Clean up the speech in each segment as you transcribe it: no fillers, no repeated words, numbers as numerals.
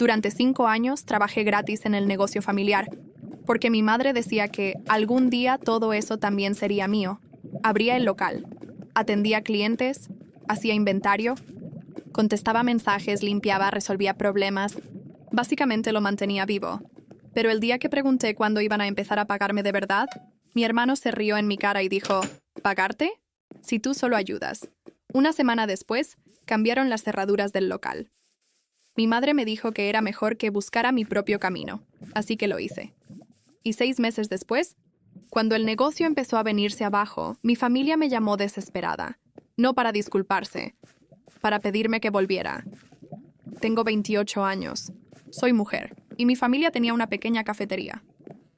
Durante 5 años trabajé gratis en el negocio familiar, porque mi madre decía que algún día todo eso también sería mío. Abría el local, atendía clientes, hacía inventario, contestaba mensajes, limpiaba, resolvía problemas. Básicamente lo mantenía vivo. Pero el día que pregunté cuándo iban a empezar a pagarme de verdad, mi hermano se rió en mi cara y dijo, ¿pagarte? Si tú solo ayudas. Una semana después, cambiaron las cerraduras del local. Mi madre me dijo que era mejor que buscara mi propio camino, así que lo hice. Y 6 meses después, cuando el negocio empezó a venirse abajo, mi familia me llamó desesperada, no para disculparse, para pedirme que volviera. Tengo 28 años, soy mujer, y mi familia tenía una pequeña cafetería.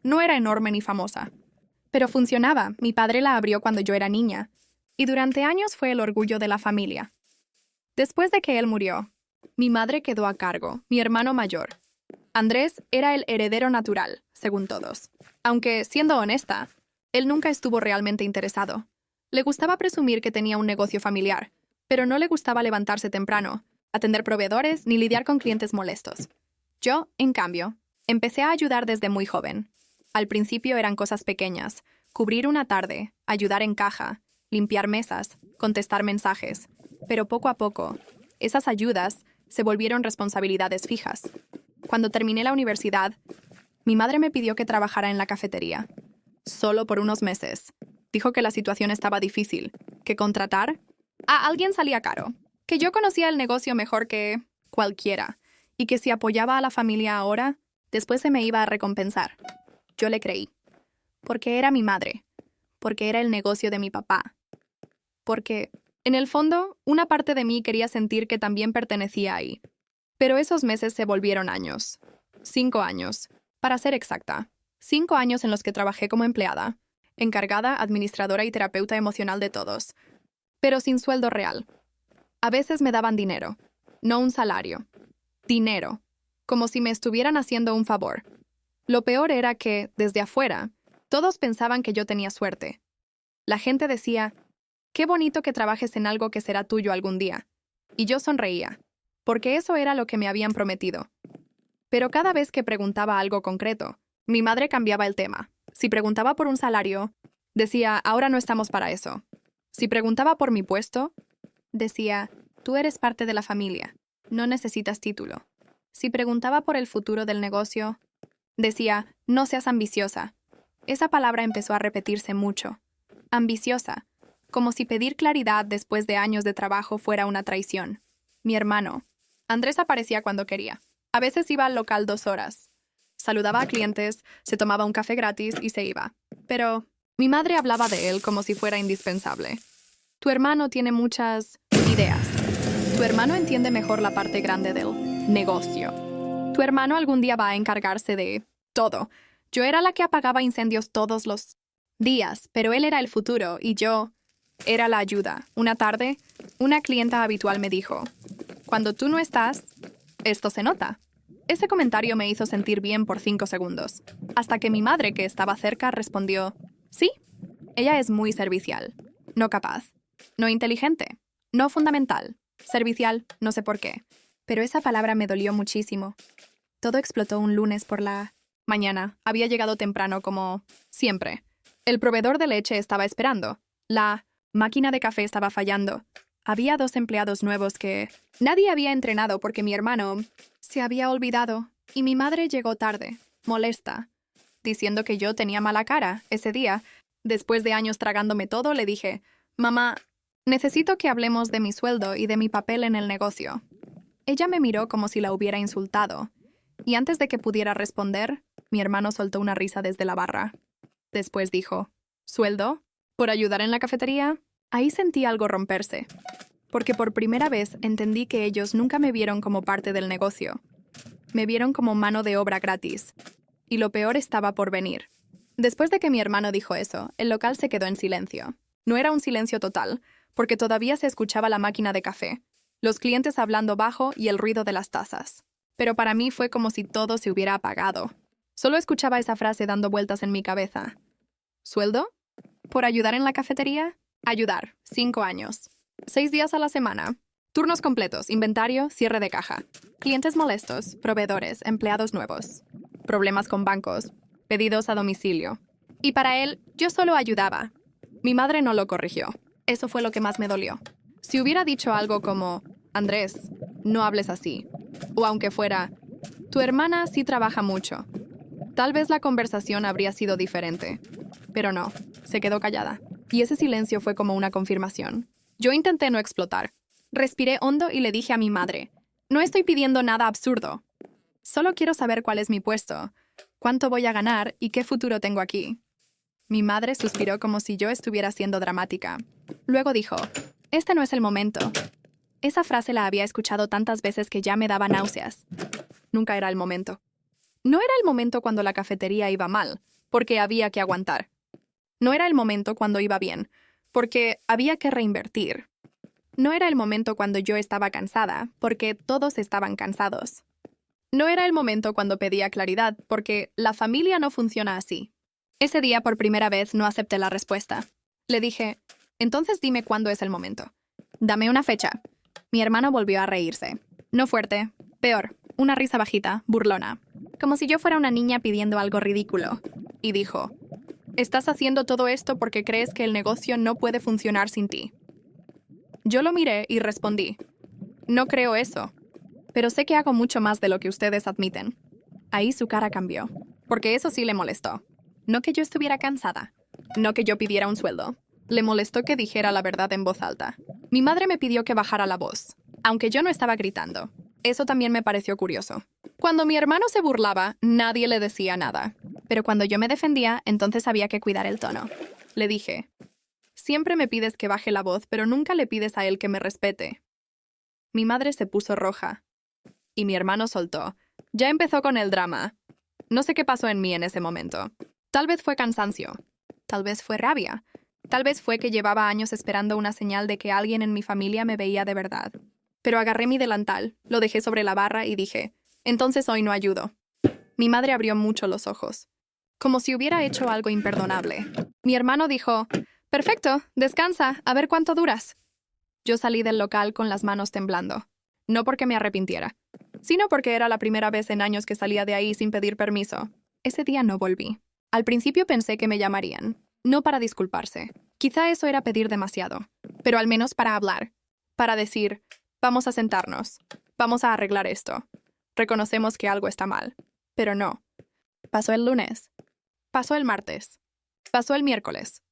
No era enorme ni famosa, pero funcionaba. Mi padre la abrió cuando yo era niña, y durante años fue el orgullo de la familia. Después de que él murió, mi madre quedó a cargo, mi hermano mayor. Andrés era el heredero natural, según todos. Aunque, siendo honesta, él nunca estuvo realmente interesado. Le gustaba presumir que tenía un negocio familiar, pero no le gustaba levantarse temprano, atender proveedores ni lidiar con clientes molestos. Yo, en cambio, empecé a ayudar desde muy joven. Al principio eran cosas pequeñas: cubrir una tarde, ayudar en caja, limpiar mesas, contestar mensajes. Pero poco a poco, esas ayudas se volvieron responsabilidades fijas. Cuando terminé la universidad, mi madre me pidió que trabajara en la cafetería. Solo por unos meses. Dijo que la situación estaba difícil, que contratar a alguien salía caro, que yo conocía el negocio mejor que cualquiera, y que si apoyaba a la familia ahora, después se me iba a recompensar. Yo le creí. Porque era mi madre. Porque era el negocio de mi papá. Porque, en el fondo, una parte de mí quería sentir que también pertenecía ahí. Pero esos meses se volvieron años. 5 años. Para ser exacta, 5 años en los que trabajé como empleada, encargada, administradora y terapeuta emocional de todos, pero sin sueldo real. A veces me daban dinero, no un salario. Dinero, como si me estuvieran haciendo un favor. Lo peor era que, desde afuera, todos pensaban que yo tenía suerte. La gente decía, qué bonito que trabajes en algo que será tuyo algún día. Y yo sonreía, porque eso era lo que me habían prometido. Pero cada vez que preguntaba algo concreto, mi madre cambiaba el tema. Si preguntaba por un salario, decía, ahora no estamos para eso. Si preguntaba por mi puesto, decía, tú eres parte de la familia, no necesitas título. Si preguntaba por el futuro del negocio, decía, no seas ambiciosa. Esa palabra empezó a repetirse mucho. Ambiciosa, como si pedir claridad después de años de trabajo fuera una traición. Mi hermano, Andrés, aparecía cuando quería. A veces iba al local 2 horas. Saludaba a clientes, se tomaba un café gratis y se iba. Pero mi madre hablaba de él como si fuera indispensable. Tu hermano tiene muchas ideas. Tu hermano entiende mejor la parte grande del negocio. Tu hermano algún día va a encargarse de todo. Yo era la que apagaba incendios todos los días, pero él era el futuro y yo era la ayuda. Una tarde, una clienta habitual me dijo, cuando tú no estás, esto se nota. Ese comentario me hizo sentir bien por 5 segundos, hasta que mi madre, que estaba cerca, respondió, sí, ella es muy servicial, no capaz, no inteligente, no fundamental, servicial, no sé por qué. Pero esa palabra me dolió muchísimo. Todo explotó un lunes por la mañana. Había llegado temprano como siempre. El proveedor de leche estaba esperando. La máquina de café estaba fallando. Había 2 empleados nuevos que nadie había entrenado porque mi hermano se había olvidado. Y mi madre llegó tarde, molesta, diciendo que yo tenía mala cara ese día. Después de años tragándome todo, le dije, mamá, necesito que hablemos de mi sueldo y de mi papel en el negocio. Ella me miró como si la hubiera insultado. Y antes de que pudiera responder, mi hermano soltó una risa desde la barra. Después dijo, ¿sueldo? ¿Por ayudar en la cafetería? Ahí sentí algo romperse, porque por primera vez entendí que ellos nunca me vieron como parte del negocio. Me vieron como mano de obra gratis. Y lo peor estaba por venir. Después de que mi hermano dijo eso, el local se quedó en silencio. No era un silencio total, porque todavía se escuchaba la máquina de café, los clientes hablando bajo y el ruido de las tazas. Pero para mí fue como si todo se hubiera apagado. Solo escuchaba esa frase dando vueltas en mi cabeza. ¿Sueldo? ¿Por ayudar en la cafetería? Ayudar. 5 años. 6 días a la semana. Turnos completos, inventario, cierre de caja. Clientes molestos, proveedores, empleados nuevos. Problemas con bancos, pedidos a domicilio. Y para él, yo solo ayudaba. Mi madre no lo corrigió. Eso fue lo que más me dolió. Si hubiera dicho algo como, Andrés, no hables así. O aunque fuera, tu hermana sí trabaja mucho. Tal vez la conversación habría sido diferente. Pero no, se quedó callada. Y ese silencio fue como una confirmación. Yo intenté no explotar. Respiré hondo y le dije a mi madre, no estoy pidiendo nada absurdo. Solo quiero saber cuál es mi puesto, cuánto voy a ganar y qué futuro tengo aquí. Mi madre suspiró como si yo estuviera siendo dramática. Luego dijo, este no es el momento. Esa frase la había escuchado tantas veces que ya me daba náuseas. Nunca era el momento. No era el momento cuando la cafetería iba mal, porque había que aguantar. No era el momento cuando iba bien, porque había que reinvertir. No era el momento cuando yo estaba cansada, porque todos estaban cansados. No era el momento cuando pedía claridad, porque la familia no funciona así. Ese día, por primera vez, no acepté la respuesta. Le dije, entonces dime cuándo es el momento. Dame una fecha. Mi hermano volvió a reírse. No fuerte, peor, una risa bajita, burlona. Como si yo fuera una niña pidiendo algo ridículo. Y dijo, estás haciendo todo esto porque crees que el negocio no puede funcionar sin ti. Yo lo miré y respondí, no creo eso, pero sé que hago mucho más de lo que ustedes admiten. Ahí su cara cambió, porque eso sí le molestó. No que yo estuviera cansada, no que yo pidiera un sueldo. Le molestó que dijera la verdad en voz alta. Mi madre me pidió que bajara la voz, aunque yo no estaba gritando. Eso también me pareció curioso. Cuando mi hermano se burlaba, nadie le decía nada. Pero cuando yo me defendía, entonces había que cuidar el tono. Le dije, siempre me pides que baje la voz, pero nunca le pides a él que me respete. Mi madre se puso roja. Y mi hermano soltó. Ya empezó con el drama. No sé qué pasó en mí en ese momento. Tal vez fue cansancio. Tal vez fue rabia. Tal vez fue que llevaba años esperando una señal de que alguien en mi familia me veía de verdad. Pero agarré mi delantal, lo dejé sobre la barra y dije, entonces hoy no ayudo. Mi madre abrió mucho los ojos, como si hubiera hecho algo imperdonable. Mi hermano dijo, perfecto, descansa, a ver cuánto duras. Yo salí del local con las manos temblando, no porque me arrepintiera, sino porque era la primera vez en años que salía de ahí sin pedir permiso. Ese día no volví. Al principio pensé que me llamarían, no para disculparse. Quizá eso era pedir demasiado, pero al menos para hablar, para decir, vamos a sentarnos, vamos a arreglar esto. Reconocemos que algo está mal, pero no. Pasó el lunes, pasó el martes, pasó el miércoles.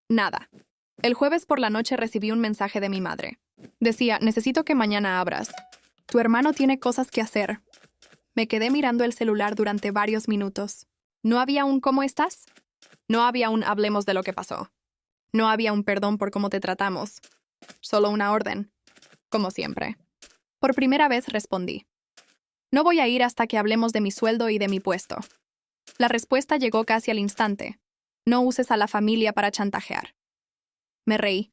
Nada. El jueves por la noche recibí un mensaje de mi madre. Decía, necesito que mañana abras. Tu hermano tiene cosas que hacer. Me quedé mirando el celular durante varios minutos. ¿No había un ¿cómo estás? No había un hablemos de lo que pasó. No había un perdón por cómo te tratamos. Solo una orden. Como siempre. Por primera vez respondí. No voy a ir hasta que hablemos de mi sueldo y de mi puesto. La respuesta llegó casi al instante. No uses a la familia para chantajear. Me reí.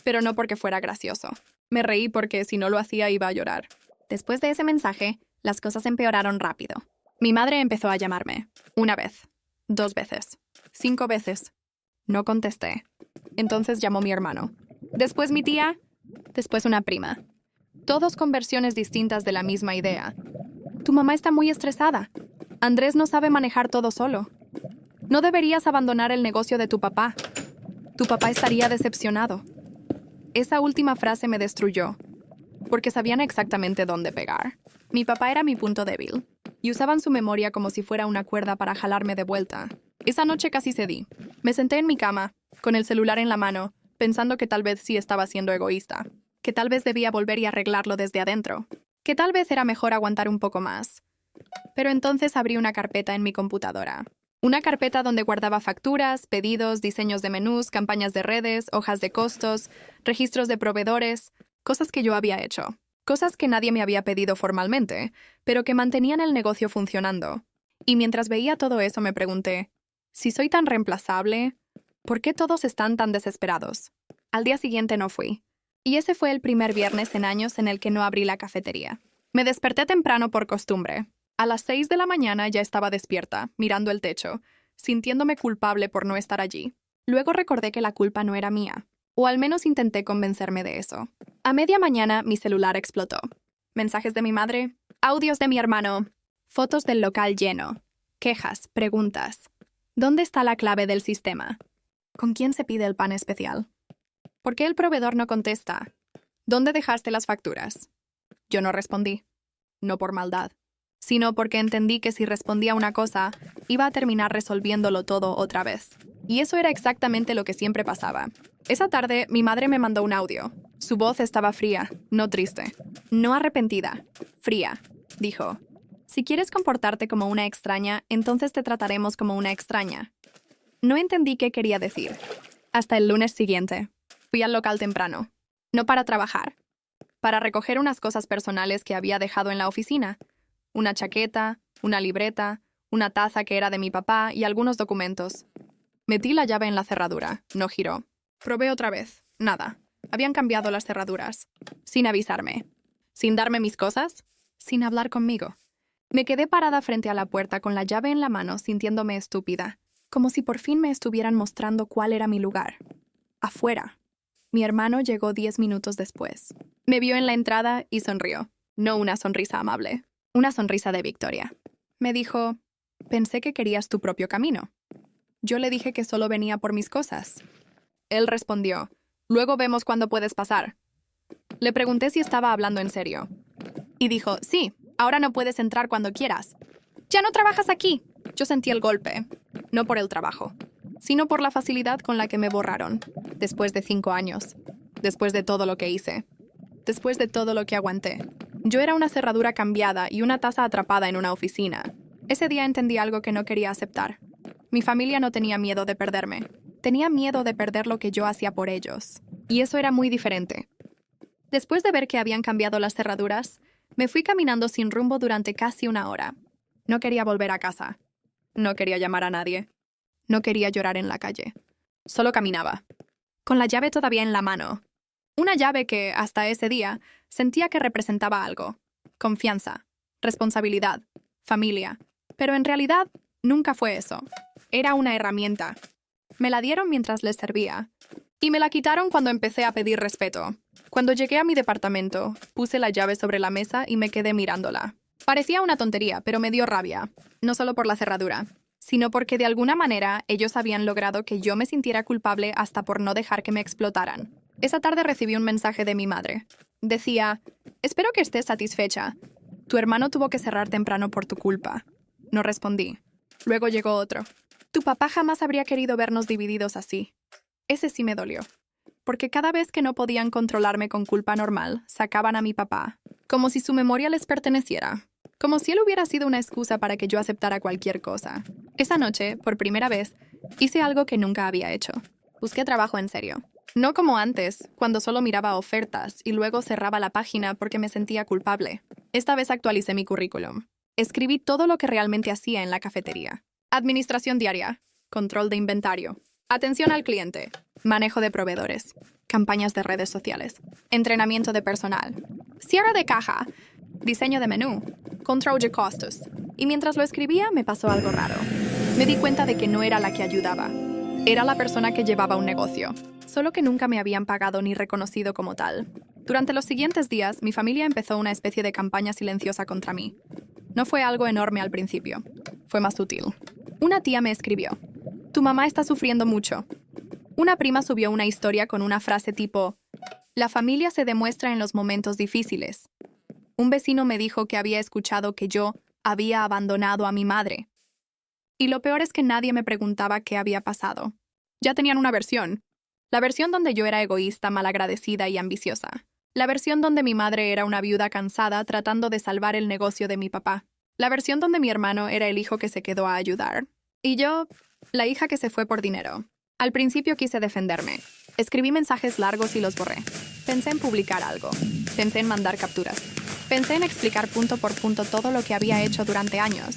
Pero no porque fuera gracioso. Me reí porque si no lo hacía iba a llorar. Después de ese mensaje, las cosas empeoraron rápido. Mi madre empezó a llamarme. 1 vez. 2 veces. 5 veces. No contesté. Entonces llamó mi hermano. Después mi tía. Después una prima. Todos con versiones distintas de la misma idea. Tu mamá está muy estresada. Andrés no sabe manejar todo solo. No deberías abandonar el negocio de tu papá. Tu papá estaría decepcionado. Esa última frase me destruyó, porque sabían exactamente dónde pegar. Mi papá era mi punto débil, y usaban su memoria como si fuera una cuerda para jalarme de vuelta. Esa noche casi cedí. Me senté en mi cama, con el celular en la mano, pensando que tal vez sí estaba siendo egoísta, que tal vez debía volver y arreglarlo desde adentro, que tal vez era mejor aguantar un poco más. Pero entonces abrí una carpeta en mi computadora. Una carpeta donde guardaba facturas, pedidos, diseños de menús, campañas de redes, hojas de costos, registros de proveedores, cosas que yo había hecho. Cosas que nadie me había pedido formalmente, pero que mantenían el negocio funcionando. Y mientras veía todo eso me pregunté, si soy tan reemplazable, ¿por qué todos están tan desesperados? Al día siguiente no fui. Y ese fue el primer viernes en años en el que no abrí la cafetería. Me desperté temprano por costumbre. A las 6 de la mañana ya estaba despierta, mirando el techo, sintiéndome culpable por no estar allí. Luego recordé que la culpa no era mía. O al menos intenté convencerme de eso. A media mañana mi celular explotó. Mensajes de mi madre, audios de mi hermano, fotos del local lleno, quejas, preguntas. ¿Dónde está la clave del sistema? ¿Con quién se pide el pan especial? ¿Por qué el proveedor no contesta? ¿Dónde dejaste las facturas? Yo no respondí. No por maldad, sino porque entendí que si respondía una cosa, iba a terminar resolviéndolo todo otra vez. Y eso era exactamente lo que siempre pasaba. Esa tarde, mi madre me mandó un audio. Su voz estaba fría, no triste. No arrepentida, fría. Dijo, si quieres comportarte como una extraña, entonces te trataremos como una extraña. No entendí qué quería decir. Hasta el lunes siguiente. Fui al local temprano. No para trabajar. Para recoger unas cosas personales que había dejado en la oficina. Una chaqueta, una libreta, una taza que era de mi papá y algunos documentos. Metí la llave en la cerradura. No giró. Probé otra vez. Nada. Habían cambiado las cerraduras. Sin avisarme. Sin darme mis cosas. Sin hablar conmigo. Me quedé parada frente a la puerta con la llave en la mano, sintiéndome estúpida. Como si por fin me estuvieran mostrando cuál era mi lugar. Afuera. Mi hermano llegó 10 minutos después. Me vio en la entrada y sonrió. No una sonrisa amable. Una sonrisa de victoria. Me dijo, pensé que querías tu propio camino. Yo le dije que solo venía por mis cosas. Él respondió, luego vemos cuándo puedes pasar. Le pregunté si estaba hablando en serio. Y dijo, sí, ahora no puedes entrar cuando quieras. ¡Ya no trabajas aquí! Yo sentí el golpe. No por el trabajo, sino por la facilidad con la que me borraron. Después de 5 años. Después de todo lo que hice. Después de todo lo que aguanté. Yo era una cerradura cambiada y una taza atrapada en una oficina. Ese día entendí algo que no quería aceptar. Mi familia no tenía miedo de perderme. Tenía miedo de perder lo que yo hacía por ellos. Y eso era muy diferente. Después de ver que habían cambiado las cerraduras, me fui caminando sin rumbo durante casi 1 hora. No quería volver a casa. No quería llamar a nadie. No quería llorar en la calle. Solo caminaba. Con la llave todavía en la mano. Una llave que, hasta ese día, sentía que representaba algo. Confianza, responsabilidad, familia. Pero en realidad, nunca fue eso. Era una herramienta. Me la dieron mientras les servía. Y me la quitaron cuando empecé a pedir respeto. Cuando llegué a mi departamento, puse la llave sobre la mesa y me quedé mirándola. Parecía una tontería, pero me dio rabia. No solo por la cerradura, sino porque de alguna manera ellos habían logrado que yo me sintiera culpable hasta por no dejar que me explotaran. Esa tarde recibí un mensaje de mi madre. Decía, espero que estés satisfecha. Tu hermano tuvo que cerrar temprano por tu culpa. No respondí. Luego llegó otro. Tu papá jamás habría querido vernos divididos así. Ese sí me dolió. Porque cada vez que no podían controlarme con culpa normal, sacaban a mi papá, como si su memoria les perteneciera. Como si él hubiera sido una excusa para que yo aceptara cualquier cosa. Esa noche, por primera vez, hice algo que nunca había hecho. Busqué trabajo en serio. No como antes, cuando solo miraba ofertas y luego cerraba la página porque me sentía culpable. Esta vez actualicé mi currículum. Escribí todo lo que realmente hacía en la cafetería. Administración diaria, control de inventario, atención al cliente, manejo de proveedores, campañas de redes sociales, entrenamiento de personal, cierre de caja, diseño de menú, control de costos. Y mientras lo escribía, me pasó algo raro. Me di cuenta de que no era la que ayudaba. Era la persona que llevaba un negocio, solo que nunca me habían pagado ni reconocido como tal. Durante los siguientes días, mi familia empezó una especie de campaña silenciosa contra mí. No fue algo enorme al principio. Fue más sutil. Una tía me escribió, tu mamá está sufriendo mucho. Una prima subió una historia con una frase tipo, la familia se demuestra en los momentos difíciles. Un vecino me dijo que había escuchado que yo había abandonado a mi madre. Y lo peor es que nadie me preguntaba qué había pasado. Ya tenían una versión. La versión donde yo era egoísta, malagradecida y ambiciosa. La versión donde mi madre era una viuda cansada tratando de salvar el negocio de mi papá. La versión donde mi hermano era el hijo que se quedó a ayudar. Y yo, la hija que se fue por dinero. Al principio quise defenderme. Escribí mensajes largos y los borré. Pensé en publicar algo. Pensé en mandar capturas. Pensé en explicar punto por punto todo lo que había hecho durante años.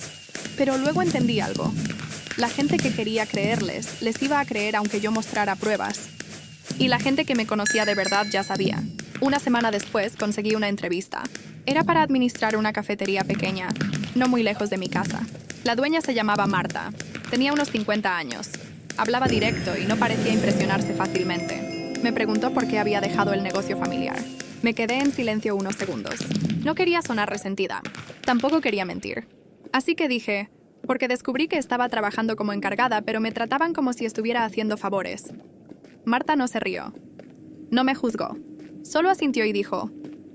Pero luego entendí algo. La gente que quería creerles, les iba a creer aunque yo mostrara pruebas. Y la gente que me conocía de verdad ya sabía. Una semana después conseguí una entrevista. Era para administrar una cafetería pequeña, no muy lejos de mi casa. La dueña se llamaba Marta. Tenía unos 50 años. Hablaba directo y no parecía impresionarse fácilmente. Me preguntó por qué había dejado el negocio familiar. Me quedé en silencio unos segundos. No quería sonar resentida. Tampoco quería mentir. Así que dije, porque descubrí que estaba trabajando como encargada, pero me trataban como si estuviera haciendo favores. Marta no se rió. No me juzgó. Solo asintió y dijo,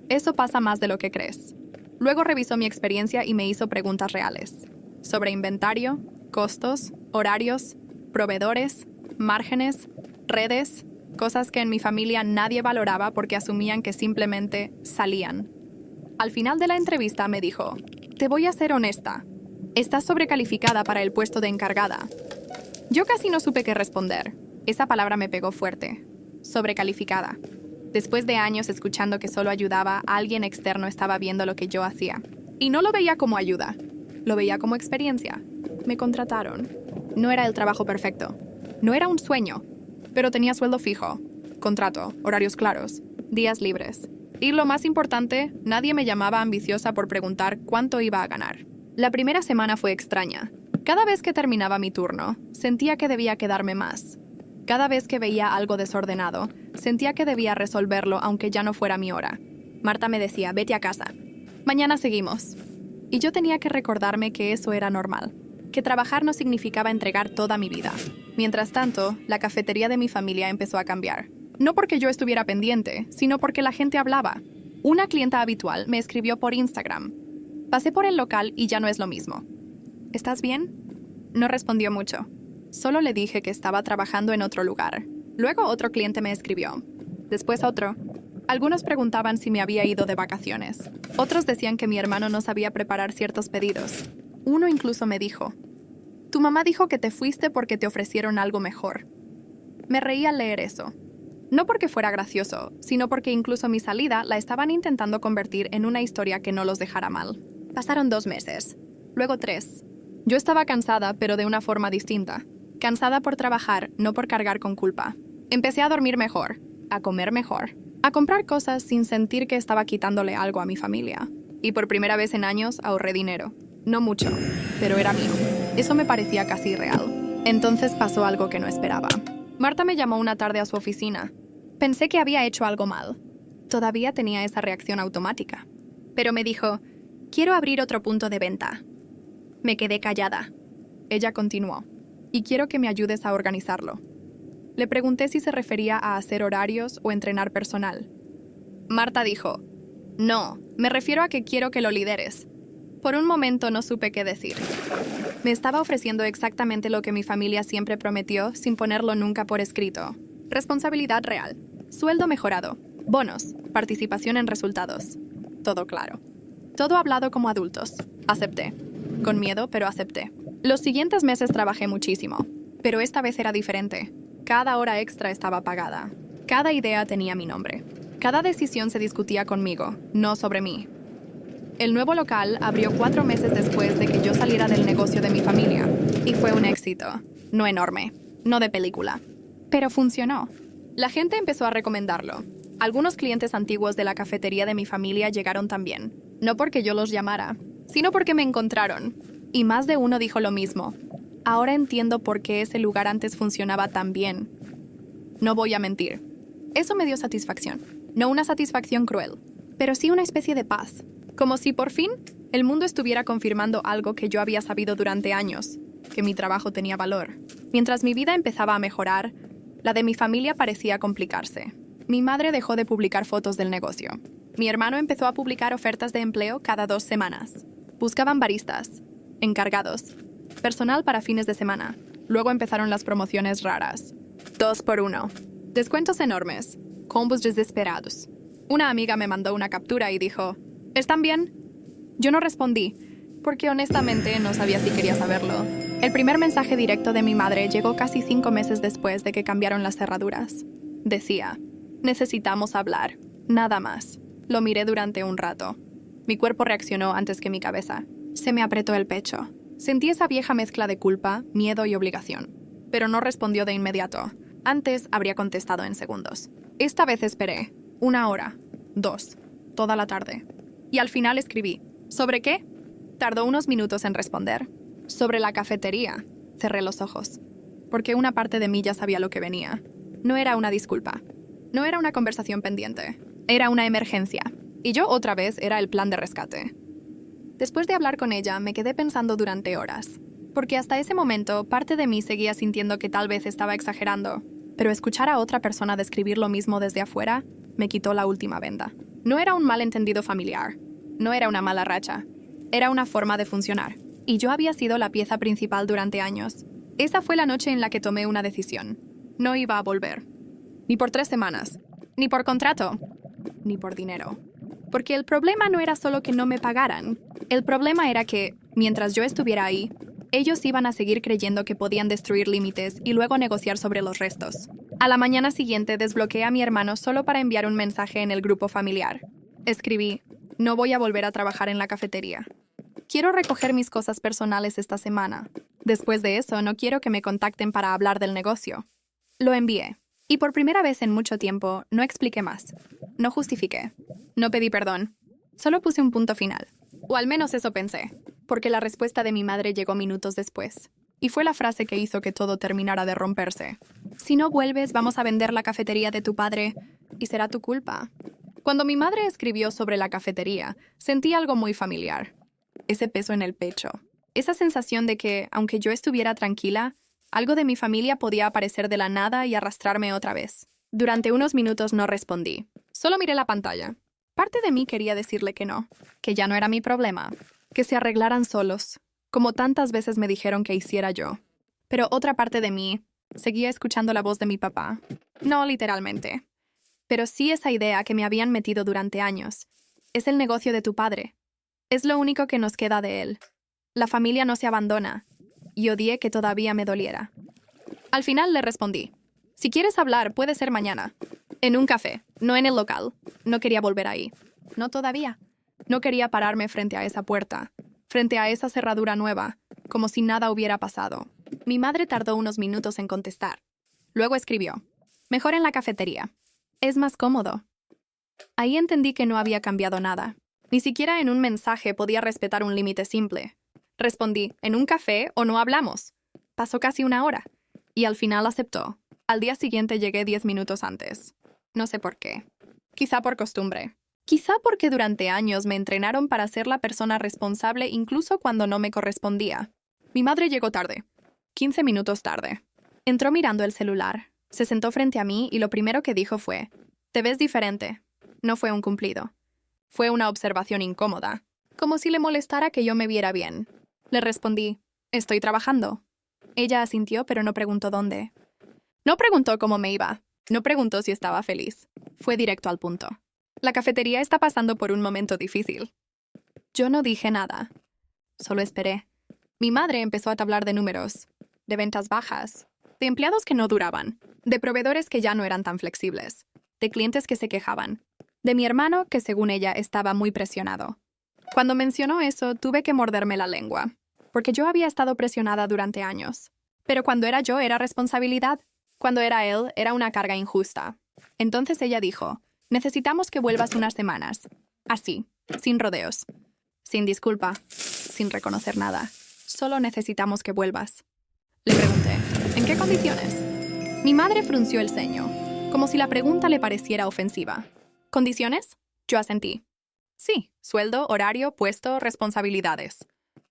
eso pasa más de lo que crees. Luego revisó mi experiencia y me hizo preguntas reales. Sobre inventario, costos, horarios, proveedores, márgenes, redes, cosas que en mi familia nadie valoraba porque asumían que simplemente salían. Al final de la entrevista me dijo, te voy a ser honesta. Estás sobrecalificada para el puesto de encargada. Yo casi no supe qué responder. Esa palabra me pegó fuerte. Sobrecalificada. Después de años escuchando que solo ayudaba, alguien externo estaba viendo lo que yo hacía. Y no lo veía como ayuda. Lo veía como experiencia. Me contrataron. No era el trabajo perfecto. No era un sueño. Pero tenía sueldo fijo. Contrato, horarios claros, días libres. Y lo más importante, nadie me llamaba ambiciosa por preguntar cuánto iba a ganar. La primera semana fue extraña. Cada vez que terminaba mi turno, sentía que debía quedarme más. Cada vez que veía algo desordenado, sentía que debía resolverlo aunque ya no fuera mi hora. Marta me decía, vete a casa. Mañana seguimos. Y yo tenía que recordarme que eso era normal, que trabajar no significaba entregar toda mi vida. Mientras tanto, la cafetería de mi familia empezó a cambiar. No porque yo estuviera pendiente, sino porque la gente hablaba. Una clienta habitual me escribió por Instagram. Pasé por el local y ya no es lo mismo. ¿Estás bien? No respondió mucho. Solo le dije que estaba trabajando en otro lugar. Luego otro cliente me escribió. Después otro. Algunos preguntaban si me había ido de vacaciones. Otros decían que mi hermano no sabía preparar ciertos pedidos. Uno incluso me dijo, tu mamá dijo que te fuiste porque te ofrecieron algo mejor. Me reí al leer eso. No porque fuera gracioso, sino porque incluso mi salida la estaban intentando convertir en una historia que no los dejara mal. Pasaron 2 meses. Luego 3. Yo estaba cansada, pero de una forma distinta. Cansada por trabajar, no por cargar con culpa. Empecé a dormir mejor, a comer mejor, a comprar cosas sin sentir que estaba quitándole algo a mi familia. Y por primera vez en años ahorré dinero. No mucho, pero era mío. Eso me parecía casi irreal. Entonces pasó algo que no esperaba. Marta me llamó una tarde a su oficina. Pensé que había hecho algo mal. Todavía tenía esa reacción automática. Pero me dijo, quiero abrir otro punto de venta. Me quedé callada. Ella continuó, y quiero que me ayudes a organizarlo. Le pregunté si se refería a hacer horarios o entrenar personal. Marta dijo, no, me refiero a que quiero que lo lideres. Por un momento no supe qué decir. Me estaba ofreciendo exactamente lo que mi familia siempre prometió sin ponerlo nunca por escrito. Responsabilidad real, sueldo mejorado, bonos, participación en resultados. Todo claro. Todo hablado como adultos. Acepté. Con miedo, pero acepté. Los siguientes meses trabajé muchísimo, pero esta vez era diferente. Cada hora extra estaba pagada. Cada idea tenía mi nombre. Cada decisión se discutía conmigo, no sobre mí. El nuevo local abrió 4 meses después de que yo saliera del negocio de mi familia. Y fue un éxito. No enorme, no de película. Pero funcionó. La gente empezó a recomendarlo. Algunos clientes antiguos de la cafetería de mi familia llegaron también. No porque yo los llamara, sino porque me encontraron. Y más de uno dijo lo mismo. Ahora entiendo por qué ese lugar antes funcionaba tan bien. No voy a mentir. Eso me dio satisfacción. No una satisfacción cruel, pero sí una especie de paz. Como si por fin el mundo estuviera confirmando algo que yo había sabido durante años, que mi trabajo tenía valor. Mientras mi vida empezaba a mejorar, la de mi familia parecía complicarse. Mi madre dejó de publicar fotos del negocio. Mi hermano empezó a publicar ofertas de empleo cada 2 semanas. Buscaban baristas, encargados, personal para fines de semana. Luego empezaron las promociones raras. 2 por 1. Descuentos enormes. Combos desesperados. Una amiga me mandó una captura y dijo, ¿están bien? Yo no respondí, porque honestamente no sabía si quería saberlo. El primer mensaje directo de mi madre llegó casi 5 meses después de que cambiaron las cerraduras. Decía, necesitamos hablar, nada más. Lo miré durante un rato. Mi cuerpo reaccionó antes que mi cabeza. Se me apretó el pecho. Sentí esa vieja mezcla de culpa, miedo y obligación. Pero no respondió de inmediato. Antes habría contestado en segundos. Esta vez esperé. 1 hora. 2. Toda la tarde. Y al final escribí. ¿Sobre qué? Tardó unos minutos en responder. Sobre la cafetería. Cerré los ojos. Porque una parte de mí ya sabía lo que venía. No era una disculpa. No era una conversación pendiente. Era una emergencia. Y yo otra vez era el plan de rescate. Después de hablar con ella, me quedé pensando durante horas. Porque hasta ese momento, parte de mí seguía sintiendo que tal vez estaba exagerando. Pero escuchar a otra persona describir lo mismo desde afuera me quitó la última venda. No era un malentendido familiar. No era una mala racha. Era una forma de funcionar. Y yo había sido la pieza principal durante años. Esa fue la noche en la que tomé una decisión. No iba a volver. Ni por 3 semanas. Ni por contrato. Ni por dinero. Porque el problema no era solo que no me pagaran. El problema era que, mientras yo estuviera ahí, ellos iban a seguir creyendo que podían destruir límites y luego negociar sobre los restos. A la mañana siguiente desbloqueé a mi hermano solo para enviar un mensaje en el grupo familiar. Escribí: no voy a volver a trabajar en la cafetería. Quiero recoger mis cosas personales esta semana. Después de eso, no quiero que me contacten para hablar del negocio. Lo envié. Y por primera vez en mucho tiempo, no expliqué más. No justifiqué. No pedí perdón. Solo puse un punto final. O al menos eso pensé. Porque la respuesta de mi madre llegó minutos después. Y fue la frase que hizo que todo terminara de romperse. Si no vuelves, vamos a vender la cafetería de tu padre y será tu culpa. Cuando mi madre escribió sobre la cafetería, sentí algo muy familiar. Ese peso en el pecho. Esa sensación de que, aunque yo estuviera tranquila, algo de mi familia podía aparecer de la nada y arrastrarme otra vez. Durante unos minutos no respondí. Solo miré la pantalla. Parte de mí quería decirle que no, que ya no era mi problema, que se arreglaran solos, como tantas veces me dijeron que hiciera yo. Pero otra parte de mí seguía escuchando la voz de mi papá. No literalmente, pero sí esa idea que me habían metido durante años. Es el negocio de tu padre. Es lo único que nos queda de él. La familia no se abandona. Y odié que todavía me doliera. Al final le respondí: si quieres hablar, puede ser mañana. En un café, no en el local. No quería volver ahí. No todavía. No quería pararme frente a esa puerta, frente a esa cerradura nueva, como si nada hubiera pasado. Mi madre tardó unos minutos en contestar. Luego escribió: mejor en la cafetería. Es más cómodo. Ahí entendí que no había cambiado nada. Ni siquiera en un mensaje podía respetar un límite simple. Respondí: en un café o no hablamos. Pasó casi 1 hora. Y al final aceptó. Al día siguiente llegué 10 minutos antes. No sé por qué. Quizá por costumbre. Quizá porque durante años me entrenaron para ser la persona responsable incluso cuando no me correspondía. Mi madre llegó tarde. 15 minutos tarde. Entró mirando el celular. Se sentó frente a mí y lo primero que dijo fue: te ves diferente. No fue un cumplido. Fue una observación incómoda. Como si le molestara que yo me viera bien. Le respondí: estoy trabajando. Ella asintió, pero no preguntó dónde. No preguntó cómo me iba. No preguntó si estaba feliz. Fue directo al punto. La cafetería está pasando por un momento difícil. Yo no dije nada. Solo esperé. Mi madre empezó a hablar de números, de ventas bajas, de empleados que no duraban, de proveedores que ya no eran tan flexibles, de clientes que se quejaban, de mi hermano que según ella estaba muy presionado. Cuando mencionó eso, tuve que morderme la lengua, porque yo había estado presionada durante años. Pero cuando era yo, era responsabilidad. Cuando era él, era una carga injusta. Entonces ella dijo: necesitamos que vuelvas unas semanas. Así, sin rodeos. Sin disculpa. Sin reconocer nada. Solo necesitamos que vuelvas. Le pregunté: ¿en qué condiciones? Mi madre frunció el ceño, como si la pregunta le pareciera ofensiva. ¿Condiciones? Yo asentí. Sí, sueldo, horario, puesto, responsabilidades.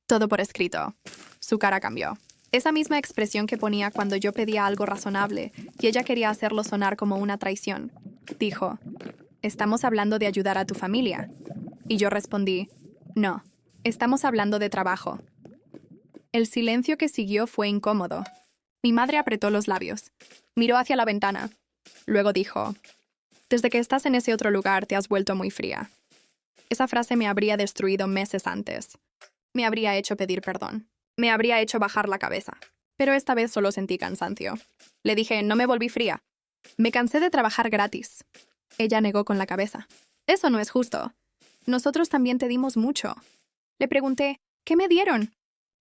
Todo por escrito. Su cara cambió. Esa misma expresión que ponía cuando yo pedía algo razonable y ella quería hacerlo sonar como una traición. Dijo: ¿estamos hablando de ayudar a tu familia? Y yo respondí: no, estamos hablando de trabajo. El silencio que siguió fue incómodo. Mi madre apretó los labios. Miró hacia la ventana. Luego dijo: desde que estás en ese otro lugar te has vuelto muy fría. Esa frase me habría destruido meses antes. Me habría hecho pedir perdón. Me habría hecho bajar la cabeza. Pero esta vez solo sentí cansancio. Le dije: no me volví fría. Me cansé de trabajar gratis. Ella negó con la cabeza. Eso no es justo. Nosotros también te dimos mucho. Le pregunté: ¿qué me dieron?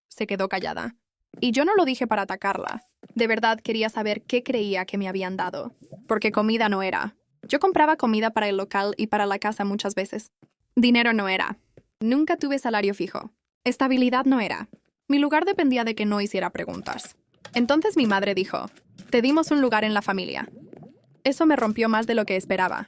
Se quedó callada. Y yo no lo dije para atacarla. De verdad quería saber qué creía que me habían dado. Porque comida no era. Yo compraba comida para el local y para la casa muchas veces. Dinero no era. Nunca tuve salario fijo. Estabilidad no era. Mi lugar dependía de que no hiciera preguntas. Entonces mi madre dijo: te dimos un lugar en la familia. Eso me rompió más de lo que esperaba,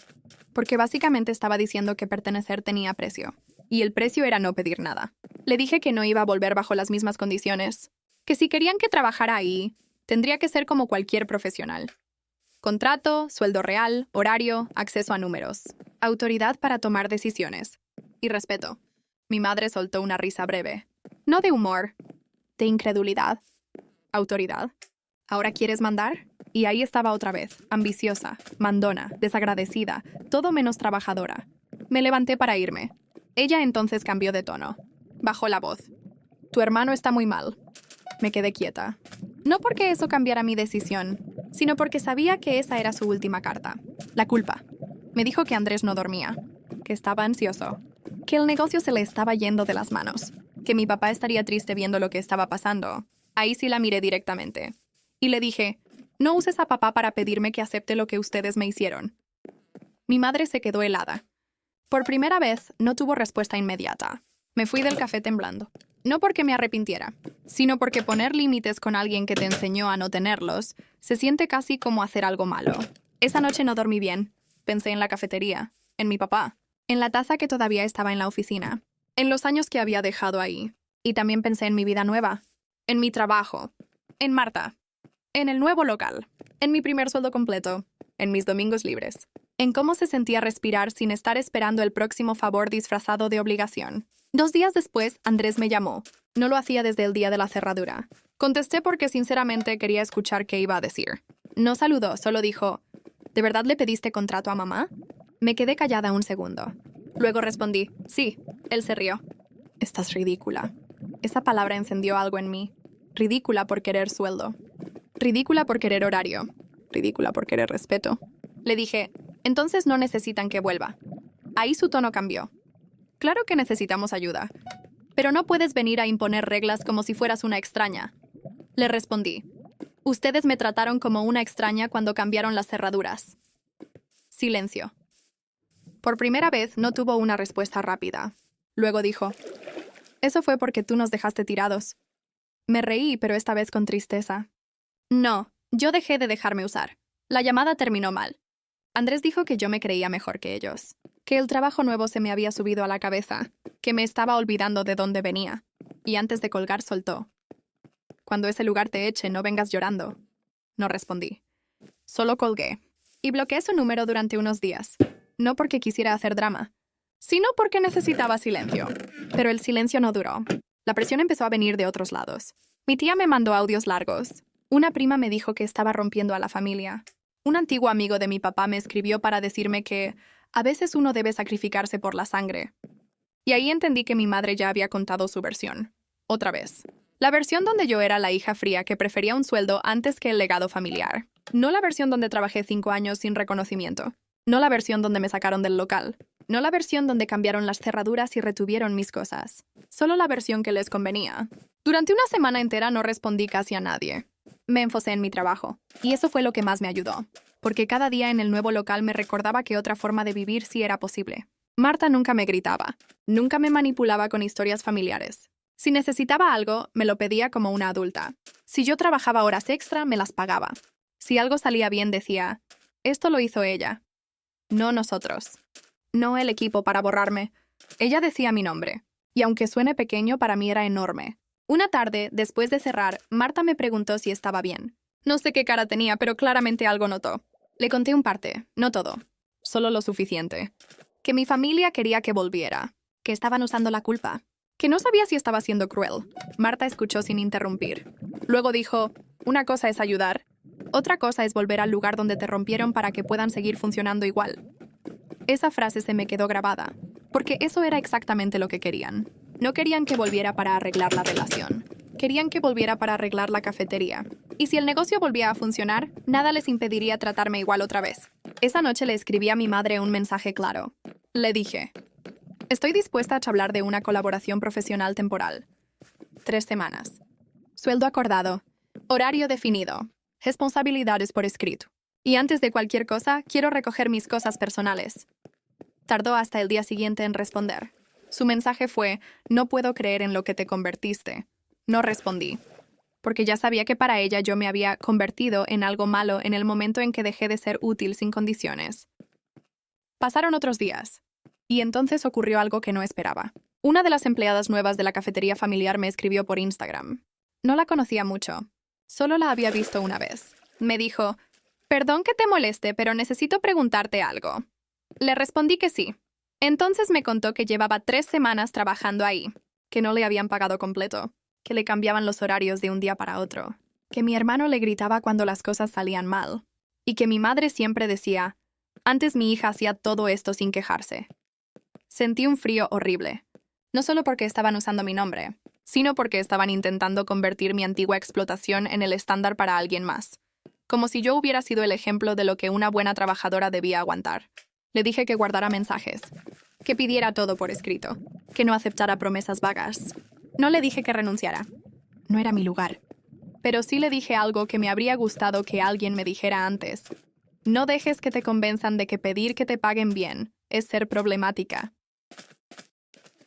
porque básicamente estaba diciendo que pertenecer tenía precio, y el precio era no pedir nada. Le dije que no iba a volver bajo las mismas condiciones, que si querían que trabajara ahí, tendría que ser como cualquier profesional. Contrato, sueldo real, horario, acceso a números, autoridad para tomar decisiones y respeto. Mi madre soltó una risa breve. No de humor, de incredulidad. Autoridad. ¿Ahora quieres mandar? Y ahí estaba otra vez, ambiciosa, mandona, desagradecida, todo menos trabajadora. Me levanté para irme. Ella entonces cambió de tono. Bajó la voz. Tu hermano está muy mal. Me quedé quieta. No porque eso cambiara mi decisión, sino porque sabía que esa era su última carta. La culpa. Me dijo que Andrés no dormía, que estaba ansioso, que el negocio se le estaba yendo de las manos, que mi papá estaría triste viendo lo que estaba pasando. Ahí sí la miré directamente. Y le dije, no uses a papá para pedirme que acepte lo que ustedes me hicieron. Mi madre se quedó helada. Por primera vez, no tuvo respuesta inmediata. Me fui del café temblando. No porque me arrepintiera, sino porque poner límites con alguien que te enseñó a no tenerlos se siente casi como hacer algo malo. Esa noche no dormí bien. Pensé en la cafetería, en mi papá, en la taza que todavía estaba en la oficina, en los años que había dejado ahí. Y también pensé en mi vida nueva, en mi trabajo, en Marta, en el nuevo local, en mi primer sueldo completo, en mis domingos libres, en cómo se sentía respirar sin estar esperando el próximo favor disfrazado de obligación. 2 días después, Andrés me llamó. No lo hacía desde el día de la cerradura. Contesté porque sinceramente quería escuchar qué iba a decir. No saludó, solo dijo, ¿de verdad le pediste contrato a mamá? Me quedé callada un segundo. Luego respondí, sí. Él se rió. Estás ridícula. Esa palabra encendió algo en mí. Ridícula por querer sueldo. Ridícula por querer horario. Ridícula por querer respeto. Le dije, entonces no necesitan que vuelva. Ahí su tono cambió. Claro que necesitamos ayuda, pero no puedes venir a imponer reglas como si fueras una extraña. Le respondí. Ustedes me trataron como una extraña cuando cambiaron las cerraduras. Silencio. Por primera vez no tuvo una respuesta rápida. Luego dijo, eso fue porque tú nos dejaste tirados. Me reí, pero esta vez con tristeza. No, yo dejé de dejarme usar. La llamada terminó mal. Andrés dijo que yo me creía mejor que ellos, que el trabajo nuevo se me había subido a la cabeza, que me estaba olvidando de dónde venía. Y antes de colgar soltó. Cuando ese lugar te eche, no vengas llorando. No respondí. Solo colgué. Y bloqueé su número durante unos días. No porque quisiera hacer drama, sino porque necesitaba silencio. Pero el silencio no duró. La presión empezó a venir de otros lados. Mi tía me mandó audios largos. Una prima me dijo que estaba rompiendo a la familia. Un antiguo amigo de mi papá me escribió para decirme que a veces uno debe sacrificarse por la sangre. Y ahí entendí que mi madre ya había contado su versión. Otra vez. La versión donde yo era la hija fría que prefería un sueldo antes que el legado familiar. No la versión donde trabajé 5 años sin reconocimiento. No la versión donde me sacaron del local. No la versión donde cambiaron las cerraduras y retuvieron mis cosas. Solo la versión que les convenía. Durante una semana entera no respondí casi a nadie. Me enfocé en mi trabajo. Y eso fue lo que más me ayudó. Porque cada día en el nuevo local me recordaba que otra forma de vivir sí era posible. Marta nunca me gritaba. Nunca me manipulaba con historias familiares. Si necesitaba algo, me lo pedía como una adulta. Si yo trabajaba horas extra, me las pagaba. Si algo salía bien, decía, esto lo hizo ella. No nosotros. No el equipo para borrarme. Ella decía mi nombre. Y aunque suene pequeño, para mí era enorme. Una tarde, después de cerrar, Marta me preguntó si estaba bien. No sé qué cara tenía, pero claramente algo notó. Le conté un parte, no todo. Solo lo suficiente. Que mi familia quería que volviera. Que estaban usando la culpa. Que no sabía si estaba siendo cruel. Marta escuchó sin interrumpir. Luego dijo, una cosa es ayudar. Otra cosa es volver al lugar donde te rompieron para que puedan seguir funcionando igual. Esa frase se me quedó grabada. Porque eso era exactamente lo que querían. No querían que volviera para arreglar la relación. Querían que volviera para arreglar la cafetería. Y si el negocio volvía a funcionar, nada les impediría tratarme igual otra vez. Esa noche le escribí a mi madre un mensaje claro. Le dije, estoy dispuesta a hablar de una colaboración profesional temporal. 3 semanas. Sueldo acordado. Horario definido. Responsabilidades por escrito. Y antes de cualquier cosa, quiero recoger mis cosas personales. Tardó hasta el día siguiente en responder. Su mensaje fue, no puedo creer en lo que te convertiste. No respondí. porque ya sabía que para ella yo me había convertido en algo malo en el momento en que dejé de ser útil sin condiciones. Pasaron otros días, y entonces ocurrió algo que no esperaba. Una de las empleadas nuevas de la cafetería familiar me escribió por Instagram. No la conocía mucho, solo la había visto una vez. Me dijo, «Perdón que te moleste, pero necesito preguntarte algo». Le respondí que sí. Entonces me contó que llevaba 3 semanas trabajando ahí, que no le habían pagado completo, que le cambiaban los horarios de un día para otro, que mi hermano le gritaba cuando las cosas salían mal, y que mi madre siempre decía, «Antes mi hija hacía todo esto sin quejarse». Sentí un frío horrible, no solo porque estaban usando mi nombre, sino porque estaban intentando convertir mi antigua explotación en el estándar para alguien más, como si yo hubiera sido el ejemplo de lo que una buena trabajadora debía aguantar. Le dije que guardara mensajes, que pidiera todo por escrito, que no aceptara promesas vagas. No le dije que renunciara. No era mi lugar. Pero sí le dije algo que me habría gustado que alguien me dijera antes. No dejes que te convenzan de que pedir que te paguen bien es ser problemática.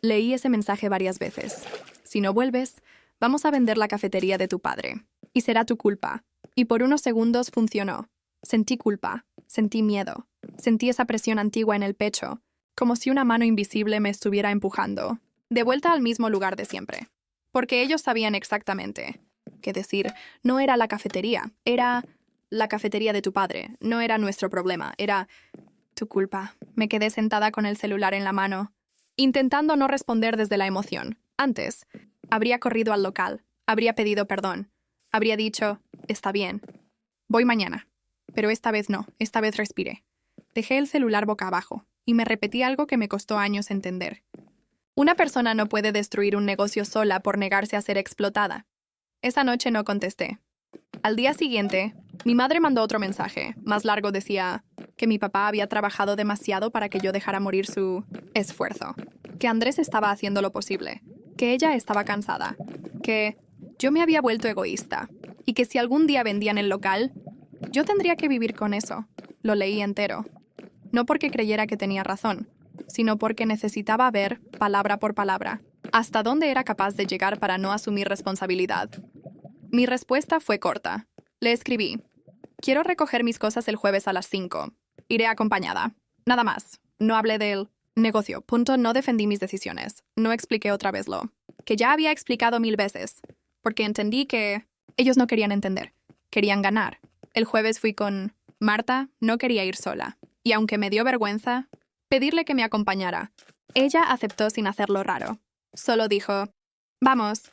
Leí ese mensaje varias veces. Si no vuelves, vamos a vender la cafetería de tu padre. Y será tu culpa. Y por unos segundos funcionó. Sentí culpa, sentí miedo, sentí esa presión antigua en el pecho, como si una mano invisible me estuviera empujando, de vuelta al mismo lugar de siempre. Porque ellos sabían exactamente. Que decir, no era la cafetería, era la cafetería de tu padre, no era nuestro problema, era tu culpa. Me quedé sentada con el celular en la mano, intentando no responder desde la emoción. Antes, habría corrido al local, habría pedido perdón, habría dicho, está bien, voy mañana. Pero esta vez no, esta vez respiré. Dejé el celular boca abajo y me repetí algo que me costó años entender. Una persona no puede destruir un negocio sola por negarse a ser explotada. Esa noche no contesté. Al día siguiente, mi madre mandó otro mensaje. Más largo decía que mi papá había trabajado demasiado para que yo dejara morir su esfuerzo. Que Andrés estaba haciendo lo posible. Que ella estaba cansada. Que yo me había vuelto egoísta. Y que si algún día vendían el local, yo tendría que vivir con eso. Lo leí entero. No porque creyera que tenía razón, sino porque necesitaba ver, palabra por palabra, hasta dónde era capaz de llegar para no asumir responsabilidad. Mi respuesta fue corta. Le escribí, quiero recoger mis cosas el jueves a las 5. Iré acompañada. Nada más. No hablé del negocio. No defendí mis decisiones. No expliqué otra vez lo que ya había explicado 1000 veces, porque entendí que ellos no querían entender. Querían ganar. El jueves fui con Marta, no quería ir sola. Y aunque me dio vergüenza pedirle que me acompañara, ella aceptó sin hacerlo raro. Solo dijo, vamos.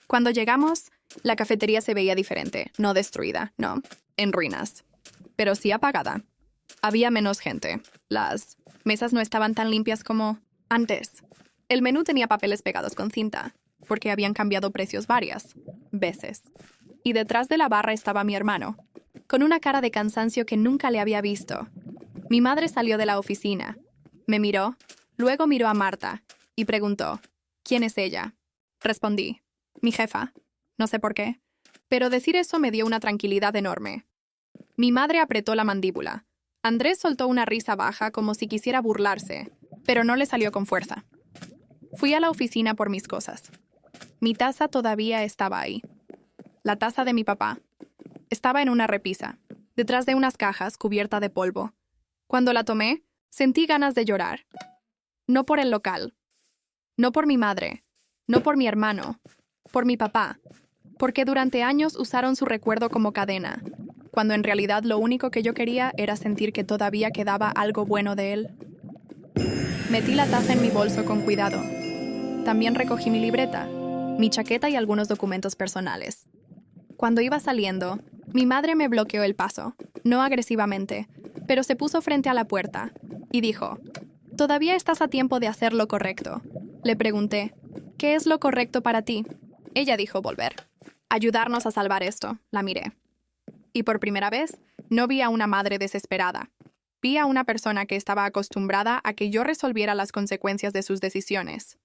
Cuando llegamos, la cafetería se veía diferente, no destruida, no, en ruinas, pero sí apagada. Había menos gente. Las mesas no estaban tan limpias como antes. El menú tenía papeles pegados con cinta, porque habían cambiado precios varias veces. Y detrás de la barra estaba mi hermano, con una cara de cansancio que nunca le había visto. Mi madre salió de la oficina. Me miró, luego miró a Marta y preguntó, ¿quién es ella? Respondí, mi jefa. No sé por qué, pero decir eso me dio una tranquilidad enorme. Mi madre apretó la mandíbula. Andrés soltó una risa baja como si quisiera burlarse, pero no le salió con fuerza. Fui a la oficina por mis cosas. Mi taza todavía estaba ahí. La taza de mi papá. Estaba en una repisa, detrás de unas cajas cubierta de polvo. Cuando la tomé, sentí ganas de llorar. No por el local, no por mi madre, no por mi hermano, por mi papá, porque durante años usaron su recuerdo como cadena, cuando en realidad lo único que yo quería era sentir que todavía quedaba algo bueno de él. Metí la taza en mi bolso con cuidado. También recogí mi libreta, mi chaqueta y algunos documentos personales. Cuando iba saliendo, mi madre me bloqueó el paso, no agresivamente, pero se puso frente a la puerta y dijo, «Todavía estás a tiempo de hacer lo correcto». Le pregunté, «¿Qué es lo correcto para ti?» Ella dijo volver. «Ayudarnos a salvar esto», la miré. Y por primera vez, no vi a una madre desesperada. Vi a una persona que estaba acostumbrada a que yo resolviera las consecuencias de sus decisiones.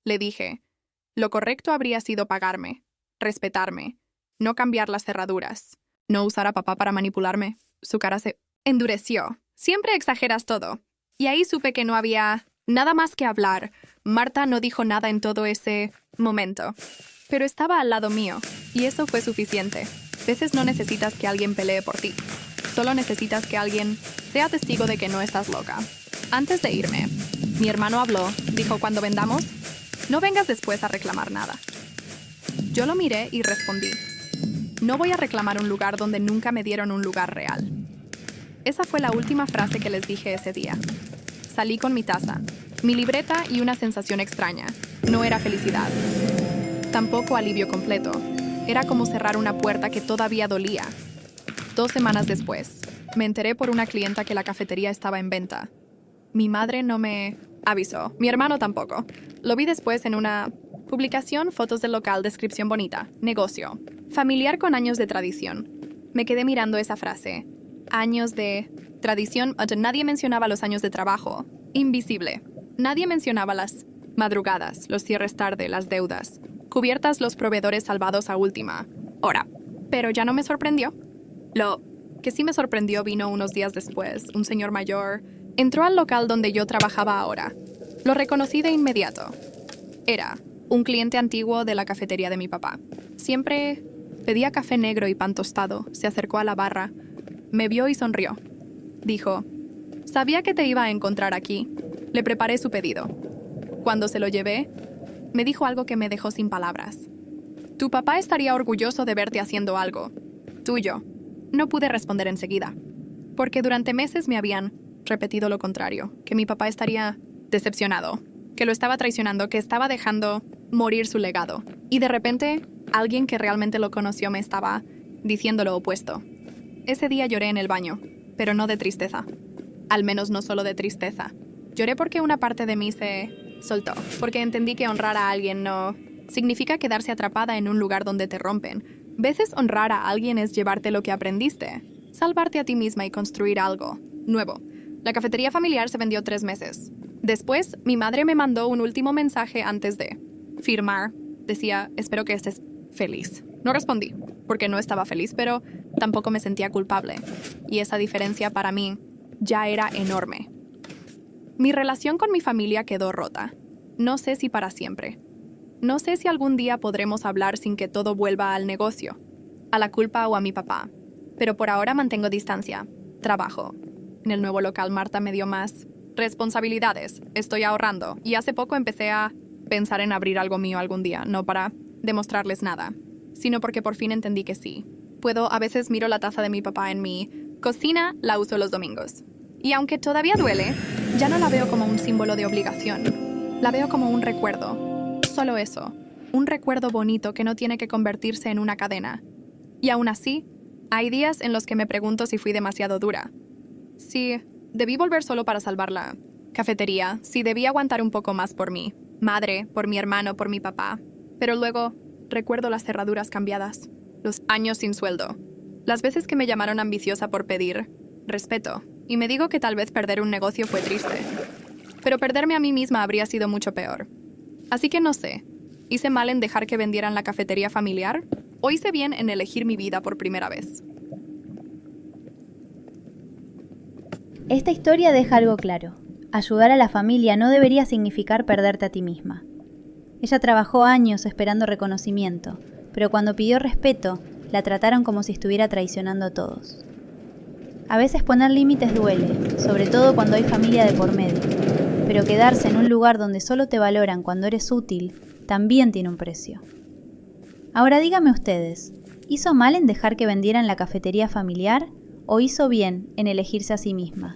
Le dije, lo correcto habría sido pagarme, respetarme, no cambiar las cerraduras, no usar a papá para manipularme. Su cara se endureció. Siempre exageras todo. Y ahí supe que no había nada más que hablar. Marta no dijo nada en todo ese momento. pero estaba al lado mío, y eso fue suficiente. A veces no necesitas que alguien pelee por ti. Solo necesitas que alguien sea testigo de que no estás loca. Antes de irme, mi hermano habló, dijo: cuando vendamos, no vengas después a reclamar nada. Yo lo miré y respondí: no voy a reclamar un lugar donde nunca me dieron un lugar real. Esa fue la última frase que les dije ese día. Salí con mi taza, mi libreta y una sensación extraña. No era felicidad. Tampoco alivio completo. Era como cerrar una puerta que todavía dolía. 2 semanas después, me enteré por una clienta que la cafetería estaba en venta. Mi madre no me avisó, mi hermano tampoco. Lo vi después en una publicación, fotos del local, descripción bonita, negocio, familiar con años de tradición. Me quedé mirando esa frase. Años de tradición, nadie mencionaba los años de trabajo. Invisible. Nadie mencionaba las madrugadas, los cierres tarde, las deudas. Cubiertas los proveedores salvados a última hora. Pero ya no me sorprendió. Lo que sí me sorprendió vino unos días después. Un señor mayor entró al local donde yo trabajaba ahora. Lo reconocí de inmediato. Era un cliente antiguo de la cafetería de mi papá. Siempre pedía café negro y pan tostado. Se acercó a la barra. Me vio y sonrió. Dijo: sabía que te iba a encontrar aquí. Le preparé su pedido. Cuando se lo llevé, me dijo algo que me dejó sin palabras. Tu papá estaría orgulloso de verte haciendo algo. Tuyo. No pude responder enseguida, porque durante meses me habían repetido lo contrario, que mi papá estaría decepcionado, que lo estaba traicionando, que estaba dejando morir su legado. Y de repente, alguien que realmente lo conoció me estaba diciendo lo opuesto. Ese día lloré en el baño, pero no de tristeza. Al menos no solo de tristeza. Lloré porque una parte de mí se soltó, porque entendí que honrar a alguien no significa quedarse atrapada en un lugar donde te rompen. Veces honrar a alguien es llevarte lo que aprendiste, salvarte a ti misma y construir algo nuevo. La cafetería familiar se vendió 3 meses. Después, mi madre me mandó un último mensaje antes de firmar. Decía: espero que estés feliz. No respondí, porque no estaba feliz, pero tampoco me sentía culpable. Y esa diferencia para mí ya era enorme. Mi relación con mi familia quedó rota. No sé si para siempre. No sé si algún día podremos hablar sin que todo vuelva al negocio, a la culpa o a mi papá. Pero por ahora mantengo distancia. Trabajo. En el nuevo local Marta me dio más responsabilidades. Estoy ahorrando. Y hace poco empecé a pensar en abrir algo mío algún día. No para demostrarles nada, sino porque por fin entendí que sí. A veces miro la taza de mi papá en mi cocina, la uso los domingos. Y aunque todavía duele, ya no la veo como un símbolo de obligación. La veo como un recuerdo. Solo eso, un recuerdo bonito que no tiene que convertirse en una cadena. Y aún así, hay días en los que me pregunto si fui demasiado dura. Si debí volver solo para salvar la cafetería, si debí aguantar un poco más por mi madre, por mi hermano, por mi papá. Pero luego recuerdo las cerraduras cambiadas, los años sin sueldo, las veces que me llamaron ambiciosa por pedir respeto. Y me digo que tal vez perder un negocio fue triste. Pero perderme a mí misma habría sido mucho peor. Así que no sé, ¿hice mal en dejar que vendieran la cafetería familiar? ¿O hice bien en elegir mi vida por primera vez? Esta historia deja algo claro. Ayudar a la familia no debería significar perderte a ti misma. Ella trabajó años esperando reconocimiento, pero cuando pidió respeto, la trataron como si estuviera traicionando a todos. A veces poner límites duele, sobre todo cuando hay familia de por medio, pero quedarse en un lugar donde solo te valoran cuando eres útil también tiene un precio. Ahora díganme ustedes, ¿hizo mal en dejar que vendieran la cafetería familiar o hizo bien en elegirse a sí misma?